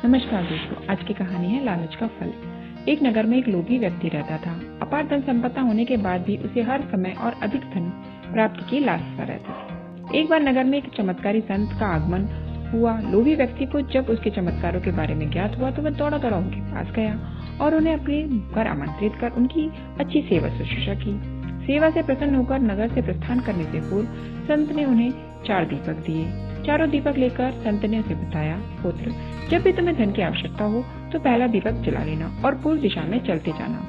नमस्कार दोस्तों, आज की कहानी है लालच का फल। एक नगर में एक लोभी व्यक्ति रहता था। अपार धन संपदा होने के बाद भी उसे हर समय और अधिक धन प्राप्ति की लालसा रहती थी। एक बार नगर में एक चमत्कारी संत का आगमन हुआ। लोभी व्यक्ति को जब उसके चमत्कारों के बारे में ज्ञात हुआ तो वह दौड़ा दौड़ा उनके पास गया और उन्हें अपने घर आमंत्रित कर उनकी अच्छी सेवा शुश्रूषा की। सेवा से प्रसन्न होकर नगर से प्रस्थान करने से पूर्व संत ने उन्हें 4 दीपक दिए। चारों दीपक लेकर संत ने उसे बताया, पुत्र, जब भी तुम्हें धन की आवश्यकता हो तो पहला दीपक जला लेना और पूर्व दिशा में चलते जाना।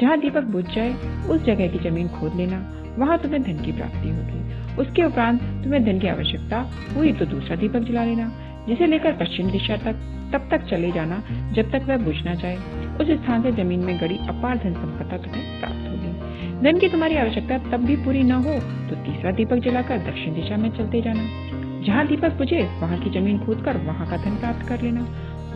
जहाँ दीपक बुझ जाए उस जगह की जमीन खोद लेना, वहाँ तुम्हें धन की प्राप्ति होगी। उसके उपरांत तुम्हें धन की आवश्यकता हुई तो दूसरा दीपक जला लेना, जिसे लेकर पश्चिम दिशा तब तक चले जाना जब तक वह बुझ न जाए। उस स्थान से जमीन में गड़ी अपार धन संपदा तुम्हें प्राप्त होगी। धन की तुम्हारी आवश्यकता तब भी पूरी न हो तो तीसरा दीपक जलाकर दक्षिण दिशा में चलते जाना। जहाँ दीपक बुझे वहाँ की जमीन खोदकर वहाँ का धन प्राप्त कर लेना।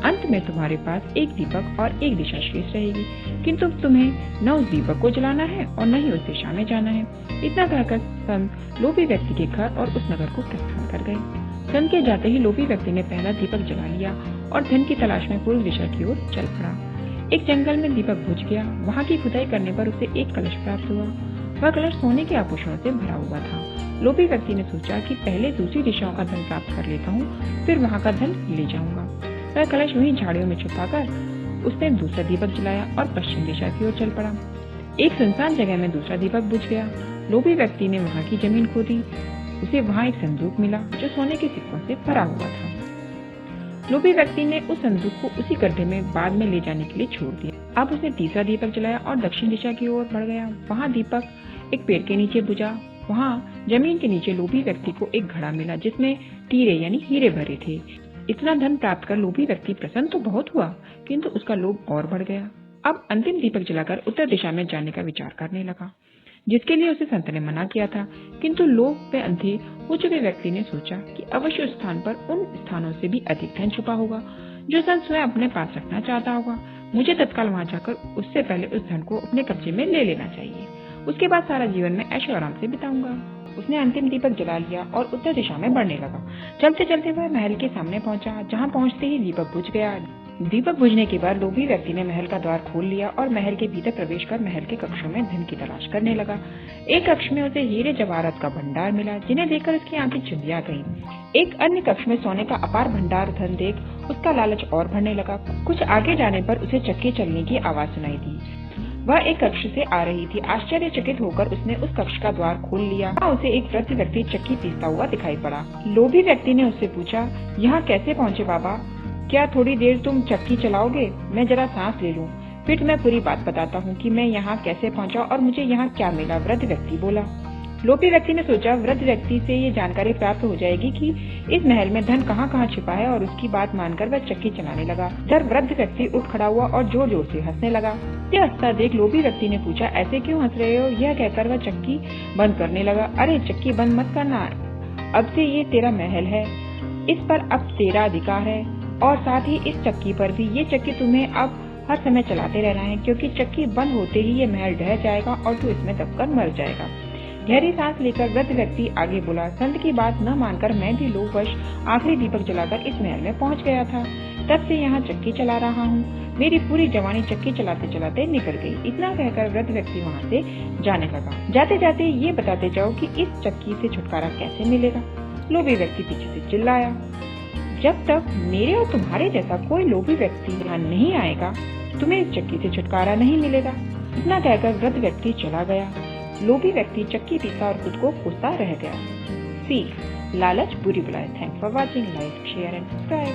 अंत में तुम्हारे पास एक दीपक और एक दिशा शेष रहेगी, किंतु तुम्हें न उस दीपक को जलाना है और न ही उस दिशा में जाना है। इतना कहकर संत लोभी व्यक्ति के घर और उस नगर को प्रस्थान कर गए। संत के जाते ही लोभी व्यक्ति ने पहला दीपक जला लिया और धन की तलाश में पूर्व दिशा की ओर चल पड़ा। एक जंगल में दीपक बुझ गया। वहाँ की खुदाई करने पर उसे एक कलश प्राप्त हुआ। वह कलश सोने के आभूषणों से भरा हुआ था। लोभी व्यक्ति ने सोचा कि पहले दूसरी दिशाओं का धन प्राप्त कर लेता हूँ, फिर वहाँ का धन ले जाऊंगा। वह कलश वहीं झाड़ियों में छुपाकर उसने दूसरा दीपक जलाया और पश्चिम दिशा की ओर चल पड़ा। एक सुनसान जगह में दूसरा दीपक बुझ गया। लोभी व्यक्ति ने वहाँ की जमीन खोदी। उसे वहाँ एक संदूक मिला जो सोने के सिक्कों से भरा हुआ था। लोभी व्यक्ति ने उस संदूक को उसी गड्ढे में बाद में ले जाने के लिए छोड़ दिया। अब उसने तीसरा दीपक जलाया और दक्षिण दिशा की ओर बढ़ गया। वहाँ दीपक एक पेड़ के नीचे बुझा। वहाँ जमीन के नीचे लोभी व्यक्ति को एक घड़ा मिला जिसमें टीरे यानी हीरे भरे थे। इतना धन प्राप्त कर लोभी व्यक्ति प्रसन्न तो बहुत हुआ, किंतु उसका लोभ और बढ़ गया। अब अंतिम दीपक जलाकर उत्तर दिशा में जाने का विचार करने लगा, जिसके लिए उसे संत ने मना किया था। किंतु लोभ में अंधे हो चुके व्यक्ति ने सोचा कि अवश्य उस स्थान पर उन स्थानों से भी अधिक धन छुपा होगा जो संत स्वयं अपने पास रखना चाहता होगा। मुझे तत्काल वहां जाकर उससे पहले उस धन को अपने कब्जे में ले लेना चाहिए। उसके बाद सारा जीवन में ऐशो आराम से बिताऊंगा। उसने अंतिम दीपक जला लिया और उत्तर दिशा में बढ़ने लगा। चलते चलते वह महल के सामने पहुंचा। जहां पहुंचते ही दीपक बुझ गया। दीपक बुझने के बाद लोभी व्यक्ति ने महल का द्वार खोल लिया और महल के भीतर प्रवेश कर महल के कक्षों में धन की तलाश करने लगा। एक कक्ष में उसे हीरे जवाहरात का भंडार मिला, जिन्हें देखकर उसकी आंखें चुंधिया गईं। एक अन्य कक्ष में सोने का अपार भंडार धन देख उसका लालच और बढ़ने लगा। कुछ आगे जाने पर उसे चक्की चलने की आवाज सुनाई दी। वह एक कक्ष से आ रही थी। आश्चर्यचकित होकर उसने उस कक्ष का द्वार खोल लिया। वहाँ उसे एक वृद्ध व्यक्ति चक्की पीसता हुआ दिखाई पड़ा। लोभी व्यक्ति ने उससे पूछा, यहाँ कैसे पहुँचे बाबा? क्या थोड़ी देर तुम चक्की चलाओगे? मैं जरा सांस ले लूं, फिर तुम्हें पूरी बात बताता हूँ कि मैं यहाँ कैसे पहुँचा और मुझे यहाँ क्या मिला। वृद्ध व्यक्ति बोला। लोभी व्यक्ति ने सोचा वृद्ध व्यक्ति से ये जानकारी प्राप्त हो जाएगी कि इस महल में धन कहाँ कहाँ छिपा है, और उसकी बात मानकर वह चक्की चलाने लगा। इधर वृद्ध व्यक्ति उठ खड़ा हुआ और जोर जोर से हंसने लगा। ये हंसता देख लोभी व्यक्ति ने पूछा, ऐसे क्यों हंस रहे हो? यह कहकर वह चक्की बंद करने लगा। अरे चक्की बंद मत करना, अब से ये तेरा महल है, इस पर अब तेरा अधिकार है, और साथ ही इस चक्की पर भी। ये चक्की तुम्हें अब हर समय चलाते रहना है, क्योंकि चक्की बंद होते ही ये महल ढह जाएगा और तू इसमें दबकर मर जाएगा। गहरी सांस लेकर वृद्ध व्यक्ति आगे बोला, संत की बात न मानकर मैं भी लोभवश आखिरी दीपक जलाकर इस महल में पहुंच गया था। तब से यहाँ चक्की चला रहा हूँ। मेरी पूरी जवानी चक्की चलाते चलाते निकल गई। इतना कहकर वृद्ध व्यक्ति वहाँ से जाने लगा। जाते जाते ये बताते जाओ कि इस चक्की से छुटकारा कैसे मिलेगा? लोभी व्यक्ति पीछे से चिल्लाया, जब तक मेरे और तुम्हारे जैसा कोई लोभी व्यक्ति यहाँ नहीं आएगा, तुम्हें इस चक्की से छुटकारा नहीं मिलेगा। इतना कहकर वृद्ध व्यक्ति चला गया। लोभी व्यक्ति चक्की पीसा और खुद को कोसता रह गया। सीख, लालच बुरी बला है। Thanks for watching. Like, share and subscribe.